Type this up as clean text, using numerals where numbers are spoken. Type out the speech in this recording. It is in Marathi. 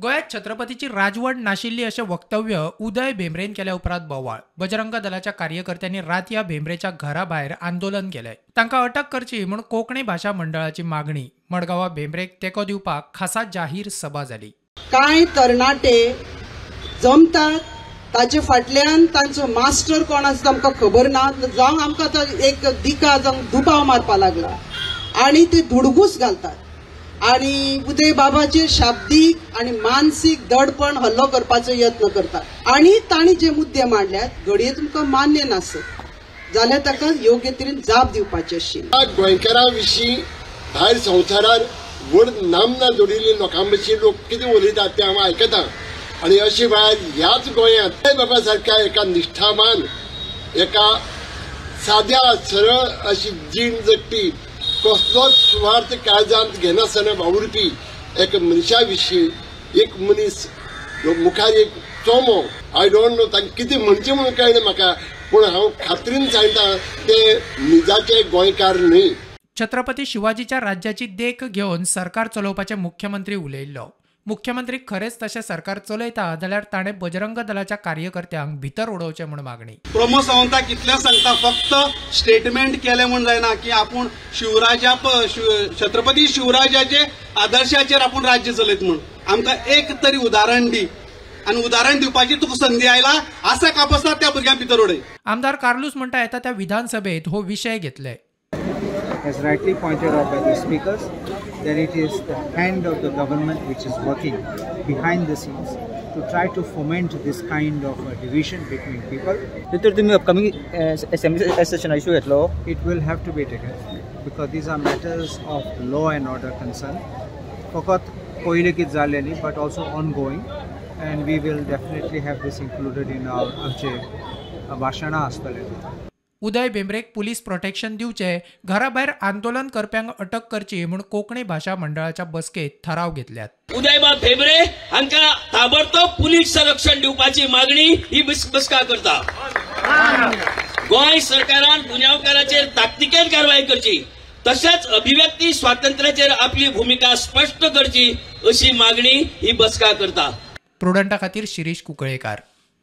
गोयात छत्रपतीची राजवट नाशिल्ली असे वक्तव्य उदय भेंब्रेन केल्या उपरांत बोवाळ. बजरंग दलाच्या कार्यकर्त्यांनी रात या भेंब्रेच्या घराबाहेर आंदोलन केले. तांकां अटक करची म्हूण कोंकणी भाषा मंडळाची मागणी. मडगांवां भेंब्रेक तेंको दिवपाक खासा जाहीर सभा जाली. कांय तरणाटे जमतात, ताचे फाटल्यान तांचो मास्टर कोण आसा आमकां खबर ना. जावं आमकां एक दिका जावं दुबाव मारपा लागला आनी ते धुडगूस घालतात आणि उदय बाबाचेर शाब्दीक आणि मानसीक दडपण हल्लो करपाचो यत्न करतात आणि तांणी जे मुद्दे मांडल्यात घडये तुमकां मान्य नासत जाल्यार ताका योग्य तरेन जाप दिवपाची आशिल्ली. गोंयकारां विशीं भायर संवसारान व्हड नामना जोडिल्ले लोकां भशेन लोक कितें उलयतात तें हांव आयकतां आनी अशे वेळार ह्याच गोंयांत उदय बाबा सारक्या एका निश्ठावान, एका साद्या सरळ अशी जीण जगपी, कसलोच स्वार्थ काळजांत घेनासतना वावुरपी एक मनशा विशीं एक मनीस मुखार एक चोमो, आय डोंट नो तांकां कितें म्हणचें म्हणून कळना म्हाका, पूण हांव खात्रीन सांगता ते निजाचे गोंयकार न्हय. छत्रपती शिवाजीच्या राज्याची देख घेवन सरकार चलोवपाचे मुख्यमंत्री उलयल्लो. मुख्यमंत्री खरेच तशें सरकार चलयता जाल्यार ताणें बजरंग दलाच्या कार्यकर्त्यांक भितर उडोवचें म्हूण मागणी. प्रमोद सावंताक इतलें सांगता, फक्त स्टेटमेंट केलें म्हूण जायना की आपूण छत्रपती शिवराजाचे आदर्शाचेर आपूण राज्य चलयत म्हूण. आमकां एक तरी उदाहरण दी आनी उदाहरण दिवपाची तुका संदी आयला, आसा कापसा त्या भुरग्यांक भितर उडय. आमदार कार्लूस म्हणटा येता त्या विधानसभेत हो विशय घेतले. As rightly pointed out by the speakers, that it is the hand of the government which is working behind the scenes to try to foment this kind of division between people. Did the upcoming assembly session issue at law? It will have to be taken because these are matters of law and order concern. Fakat poile ki jaleni, but also ongoing, and we will definitely have this included in our amche bhashana astale. Uday भेंब्रेक पुलीस प्रोटेक्शन दिवचे, घराबाहेर आंदोलन करप्यांक अटक करची म्हूण कोंकणी भाषा मंडळाच्या बसकेत थाराव घेतल्यात. उदयबा भेंब्रे हांकां ताबडतोब पुलीस संरक्षण दिवपाची मागणी ही बसका करता. गोंय सरकारान गुन्यांवकाराचेर ताकतिकेन कारवाय करची, तशेंच अभिव्यक्ती स्वातंत्र्याचेर आपली भूमिका स्पश्ट करची अशी मागणी ही बसका करता. प्रुडंटा खातीर शिरीष कुंकळेकार.